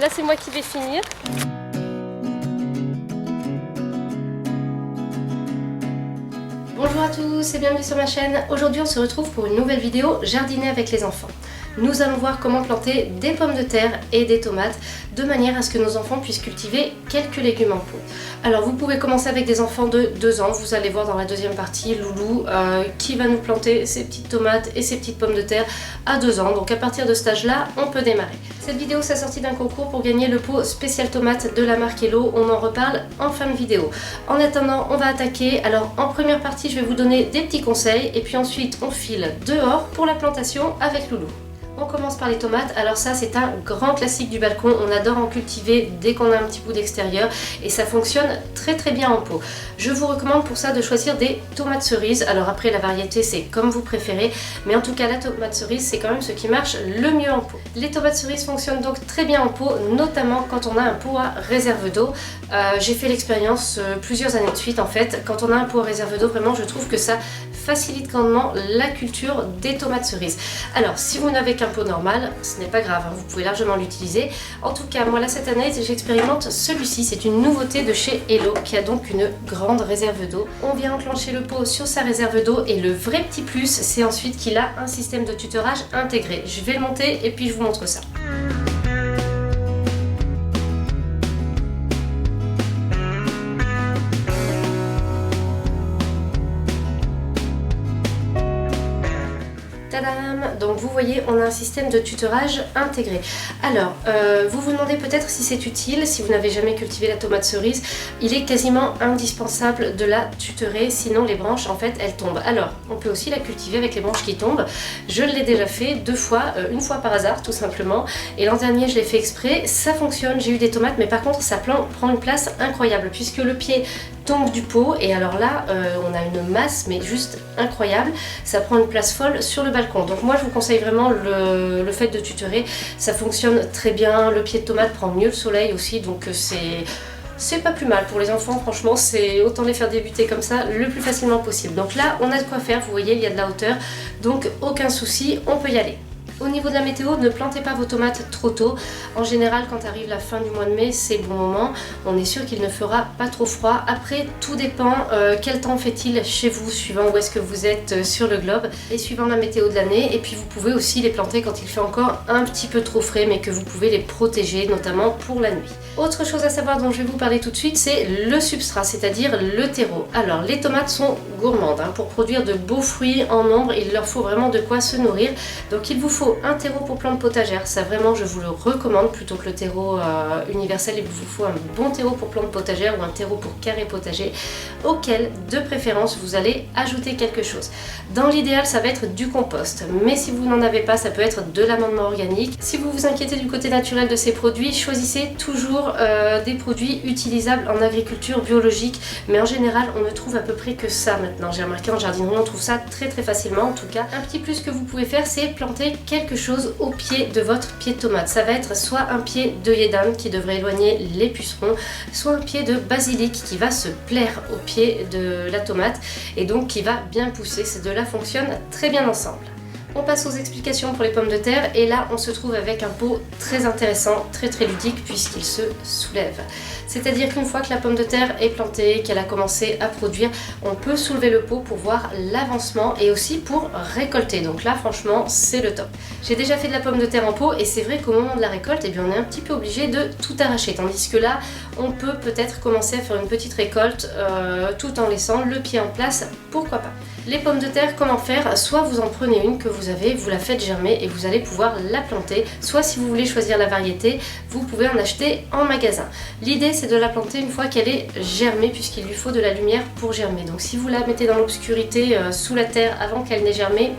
Là c'est moi qui vais finir. Bonjour à tous et bienvenue sur ma chaîne. Aujourd'hui on se retrouve pour une nouvelle vidéo jardiner avec les enfants. Nous allons voir comment planter des pommes de terre et des tomates de manière à ce que nos enfants puissent cultiver quelques légumes en pot. Alors vous pouvez commencer avec des enfants de 2 ans, vous allez voir dans la deuxième partie Loulou qui va nous planter ses petites tomates et ses petites pommes de terre à 2 ans. Donc à partir de cet âge-là, on peut démarrer. Cette vidéo s'est sortie d'un concours pour gagner le pot spécial tomate de la marque Hello. On en reparle en fin de vidéo. En attendant, on va attaquer. Alors en première partie, je vais vous donner des petits conseils et puis ensuite on file dehors pour la plantation avec Loulou. On commence par les tomates. Alors ça c'est un grand classique du balcon, on adore en cultiver dès qu'on a un petit bout d'extérieur et ça fonctionne très bien en pot. Je vous recommande pour ça de choisir des tomates cerises. Alors après la variété c'est comme vous préférez, mais en tout cas la tomate cerise c'est quand même ce qui marche le mieux en pot. Les tomates cerises fonctionnent donc très bien en pot, notamment quand on a un pot à réserve d'eau. J'ai fait l'expérience plusieurs années de suite en fait. Quand on a un pot à réserve d'eau, vraiment je trouve que ça facilite grandement la culture des tomates cerises. Alors si vous n'avez qu'un pot normal, ce n'est pas grave, hein, vous pouvez largement l'utiliser. En tout cas moi là cette année j'expérimente celui-ci, c'est une nouveauté de chez Hello qui a donc une grande réserve d'eau. On vient enclencher le pot sur sa réserve d'eau et le vrai petit plus c'est ensuite qu'il a un système de tutorage intégré. Je vais le monter et puis je vous montre ça. Tadam! Donc vous voyez, on a un système de tutorage intégré. Alors, vous vous demandez peut-être si c'est utile, si vous n'avez jamais cultivé la tomate cerise, il est quasiment indispensable de la tutorer, sinon les branches en fait elles tombent. Alors, on peut aussi la cultiver avec les branches qui tombent. Je l'ai déjà fait 2 fois, une fois par hasard tout simplement, et l'an dernier je l'ai fait exprès, ça fonctionne, j'ai eu des tomates, mais par contre ça prend une place incroyable puisque le pied tombe du pot et alors là on a une masse mais juste incroyable, ça prend une place folle sur le balcon. Donc moi je vous conseille vraiment le fait de tutorer, ça fonctionne très bien, le pied de tomate prend mieux le soleil aussi, donc c'est pas plus mal pour les enfants, franchement c'est autant les faire débuter comme ça le plus facilement possible. Donc là on a de quoi faire, vous voyez il y a de la hauteur, donc aucun souci, on peut y aller. Au niveau de la météo, ne plantez pas vos tomates trop tôt. En général, quand arrive la fin du mois de mai, c'est le bon moment. On est sûr qu'il ne fera pas trop froid. Après, tout dépend quel temps fait-il chez vous, suivant où est-ce que vous êtes sur le globe et suivant la météo de l'année. Et puis, vous pouvez aussi les planter quand il fait encore un petit peu trop frais, mais que vous pouvez les protéger, notamment pour la nuit. Autre chose à savoir dont je vais vous parler tout de suite, c'est le substrat, c'est-à-dire le terreau. Alors, les tomates sont gourmandes. Pour produire de beaux fruits en nombre, il leur faut vraiment de quoi se nourrir. Donc, il vous faut un terreau pour plantes potagères, ça vraiment je vous le recommande plutôt que le terreau universel. Il vous faut un bon terreau pour plantes potagères ou un terreau pour carré potager auquel de préférence vous allez ajouter quelque chose. Dans l'idéal ça va être du compost, mais si vous n'en avez pas ça peut être de l'amendement organique. Si vous vous inquiétez du côté naturel de ces produits, choisissez toujours des produits utilisables en agriculture biologique, mais en général on ne trouve à peu près que ça maintenant. J'ai remarqué en jardinerie on trouve ça très facilement. En tout cas un petit plus que vous pouvez faire c'est planter quelque chose au pied de votre pied de tomate. Ça va être soit un pied d'œillet d'Inde qui devrait éloigner les pucerons, soit un pied de basilic qui va se plaire au pied de la tomate et donc qui va bien pousser. Ces deux-là fonctionnent très bien ensemble. On passe aux explications pour les pommes de terre et là on se trouve avec un pot très intéressant, très ludique puisqu'il se soulève. C'est-à-dire qu'une fois que la pomme de terre est plantée, qu'elle a commencé à produire, on peut soulever le pot pour voir l'avancement et aussi pour récolter. Donc là franchement c'est le top. J'ai déjà fait de la pomme de terre en pot et c'est vrai qu'au moment de la récolte, on est un petit peu obligé de tout arracher. Tandis que là on peut peut-être commencer à faire une petite récolte tout en laissant le pied en place, pourquoi pas. Les pommes de terre, comment faire? Soit vous en prenez une que vous avez, vous la faites germer et vous allez pouvoir la planter. Soit si vous voulez choisir la variété, vous pouvez en acheter en magasin. L'idée c'est de la planter une fois qu'elle est germée puisqu'il lui faut de la lumière pour germer. Donc si vous la mettez dans l'obscurité sous la terre avant qu'elle n'ait germé,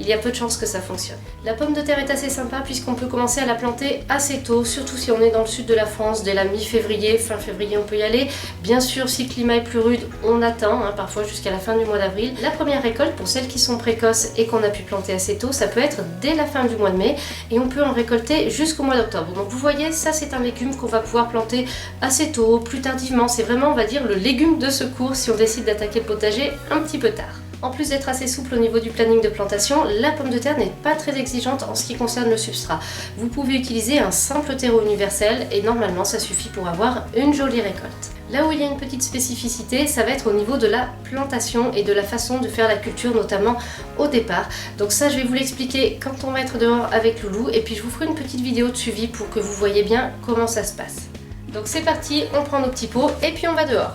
il y a peu de chances que ça fonctionne. La pomme de terre est assez sympa puisqu'on peut commencer à la planter assez tôt, surtout si on est dans le sud de la France, dès la mi-février, fin février on peut y aller. Bien sûr si le climat est plus rude, on attend, parfois jusqu'à la fin du mois d'avril. La première récolte, pour celles qui sont précoces et qu'on a pu planter assez tôt, ça peut être dès la fin du mois de mai et on peut en récolter jusqu'au mois d'octobre. Donc vous voyez, ça c'est un légume qu'on va pouvoir planter assez tôt, plus tardivement. C'est vraiment, on va dire, le légume de secours si on décide d'attaquer le potager un petit peu tard. En plus d'être assez souple au niveau du planning de plantation, la pomme de terre n'est pas très exigeante en ce qui concerne le substrat. Vous pouvez utiliser un simple terreau universel et normalement ça suffit pour avoir une jolie récolte. Là où il y a une petite spécificité, ça va être au niveau de la plantation et de la façon de faire la culture, notamment au départ. Donc ça, je vais vous l'expliquer quand on va être dehors avec Loulou et puis je vous ferai une petite vidéo de suivi pour que vous voyez bien comment ça se passe. Donc c'est parti, on prend nos petits pots et puis on va dehors.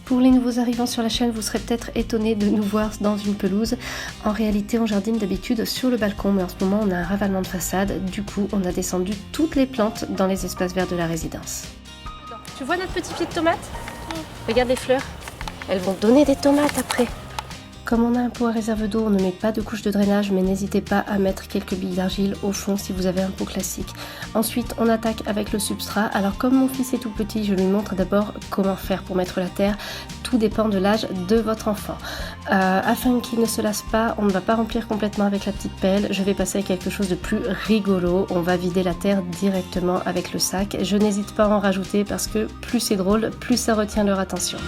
Pour les nouveaux arrivants sur la chaîne, vous serez peut-être étonnés de nous voir dans une pelouse. En réalité, on jardine d'habitude sur le balcon, mais en ce moment, on a un ravalement de façade. Du coup, on a descendu toutes les plantes dans les espaces verts de la résidence. Tu vois notre petit pied de tomate? Regarde les fleurs. Elles vont donner des tomates après. Comme on a un pot à réserve d'eau, on ne met pas de couche de drainage, mais n'hésitez pas à mettre quelques billes d'argile au fond si vous avez un pot classique. Ensuite, on attaque avec le substrat. Alors comme mon fils est tout petit, je lui montre d'abord comment faire pour mettre la terre. Tout dépend de l'âge de votre enfant. Afin qu'il ne se lasse pas, on ne va pas remplir complètement avec la petite pelle. Je vais passer à quelque chose de plus rigolo. On va vider la terre directement avec le sac. Je n'hésite pas à en rajouter parce que plus c'est drôle, plus ça retient leur attention.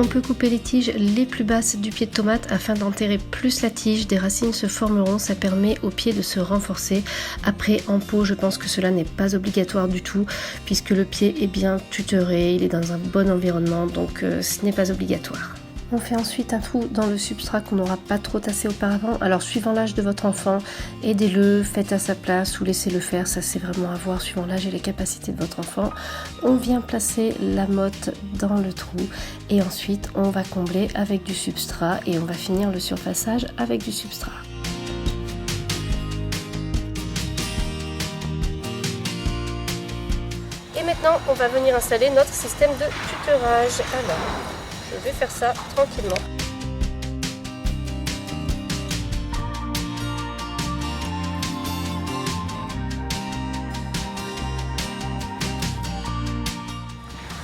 On peut couper les tiges les plus basses du pied de tomate afin d'enterrer plus la tige. Des racines se formeront, ça permet au pied de se renforcer. Après, en pot, je pense que cela n'est pas obligatoire du tout puisque le pied est bien tutoré, il est dans un bon environnement, donc ce n'est pas obligatoire. On fait ensuite un trou dans le substrat qu'on n'aura pas trop tassé auparavant. Alors suivant l'âge de votre enfant, aidez-le, faites à sa place ou laissez-le faire. Ça c'est vraiment à voir suivant l'âge et les capacités de votre enfant. On vient placer la motte dans le trou et ensuite on va combler avec du substrat et on va finir le surfaçage avec du substrat. Et maintenant on va venir installer notre système de tutorage. Alors, je vais faire ça tranquillement.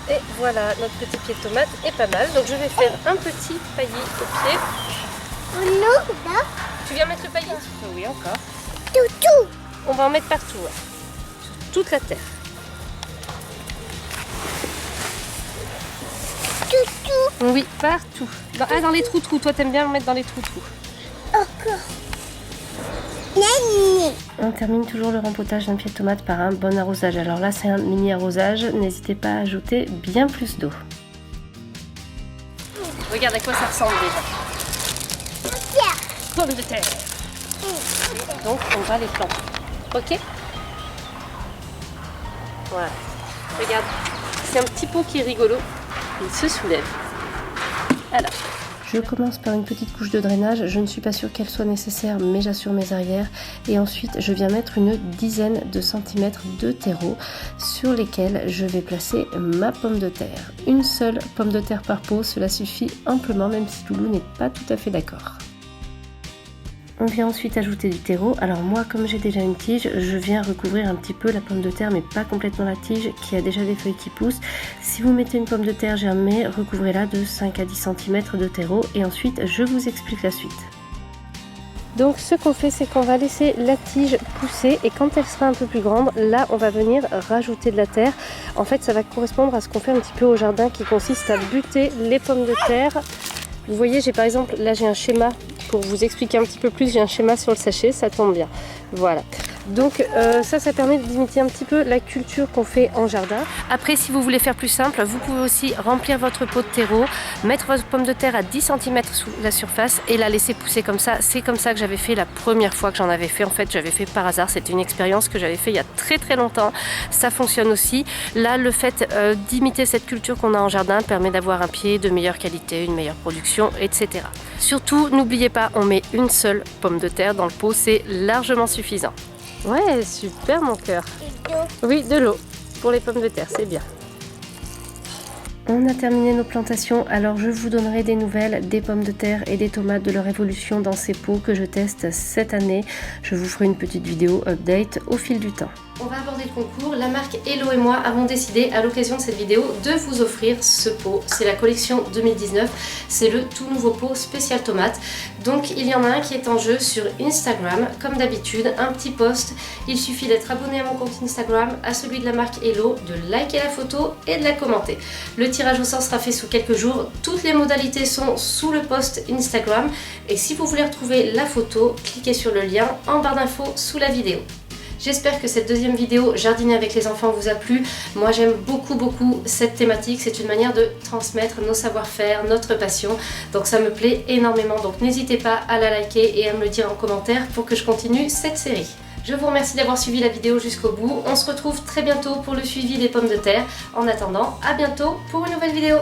Et voilà, notre petit pied de tomate est pas mal. Donc je vais faire un petit paillis au pied. Oh non, là. Tu viens mettre le paillis? Oui, encore. Tout. On va en mettre partout, ouais. Sur toute la terre. Tout. Oui, partout. Dans les trous-trous. Toi, t'aimes bien mettre dans les trous-trous. Encore. On termine toujours le rempotage d'un pied de tomate par un bon arrosage. Alors là, c'est un mini arrosage. N'hésitez pas à ajouter bien plus d'eau. Regarde à quoi ça ressemble déjà. Pommes de terre. Donc, on va les planter. Ok? Voilà. Regarde, c'est un petit pot qui est rigolo. Il se soulève. Alors, je commence par une petite couche de drainage. Je ne suis pas sûre qu'elle soit nécessaire, mais j'assure mes arrières. Et ensuite, je viens mettre une dizaine de centimètres de terreau sur lesquels je vais placer ma pomme de terre. Une seule pomme de terre par pot, cela suffit amplement, même si Loulou n'est pas tout à fait d'accord. On vient ensuite ajouter du terreau. Alors moi, comme j'ai déjà une tige, je viens recouvrir un petit peu la pomme de terre, mais pas complètement la tige qui a déjà des feuilles qui poussent. Si vous mettez une pomme de terre germée, recouvrez-la de 5 à 10 cm de terreau et ensuite je vous explique la suite. Donc ce qu'on fait, c'est qu'on va laisser la tige pousser et quand elle sera un peu plus grande, là on va venir rajouter de la terre. En fait, ça va correspondre à ce qu'on fait un petit peu au jardin qui consiste à buter les pommes de terre. Vous voyez, j'ai par exemple, là j'ai un schéma, pour vous expliquer un petit peu plus, j'ai un schéma sur le sachet, ça tombe bien. Voilà. Donc ça permet d'imiter un petit peu la culture qu'on fait en jardin. Après, si vous voulez faire plus simple, vous pouvez aussi remplir votre pot de terreau, mettre votre pomme de terre à 10 cm sous la surface et la laisser pousser comme ça. C'est comme ça que j'avais fait la première fois que j'en avais fait. En fait, j'avais fait par hasard. C'était une expérience que j'avais fait il y a très longtemps. Ça fonctionne aussi. Là, le fait d'imiter cette culture qu'on a en jardin permet d'avoir un pied de meilleure qualité, une meilleure production, etc. Surtout, n'oubliez pas, on met une seule pomme de terre dans le pot. C'est largement suffisant. Ouais, super mon cœur. Oui, de l'eau pour les pommes de terre, c'est bien. On a terminé nos plantations, alors je vous donnerai des nouvelles des pommes de terre et des tomates de leur évolution dans ces pots que je teste cette année. Je vous ferai une petite vidéo update au fil du temps. On va aborder le concours. La marque Hello et moi avons décidé à l'occasion de cette vidéo de vous offrir ce pot. C'est la collection 2019, c'est le tout nouveau pot spécial tomate. Donc il y en a un qui est en jeu sur Instagram, comme d'habitude, un petit post. Il suffit d'être abonné à mon compte Instagram, à celui de la marque Hello, de liker la photo et de la commenter. Le tirage au sort sera fait sous quelques jours. Toutes les modalités sont sous le post Instagram. Et si vous voulez retrouver la photo, cliquez sur le lien en barre d'infos sous la vidéo. J'espère que cette deuxième vidéo jardiner avec les enfants vous a plu. Moi j'aime beaucoup cette thématique, c'est une manière de transmettre nos savoir-faire, notre passion. Donc ça me plaît énormément, donc n'hésitez pas à la liker et à me le dire en commentaire pour que je continue cette série. Je vous remercie d'avoir suivi la vidéo jusqu'au bout. On se retrouve très bientôt pour le suivi des pommes de terre. En attendant, à bientôt pour une nouvelle vidéo.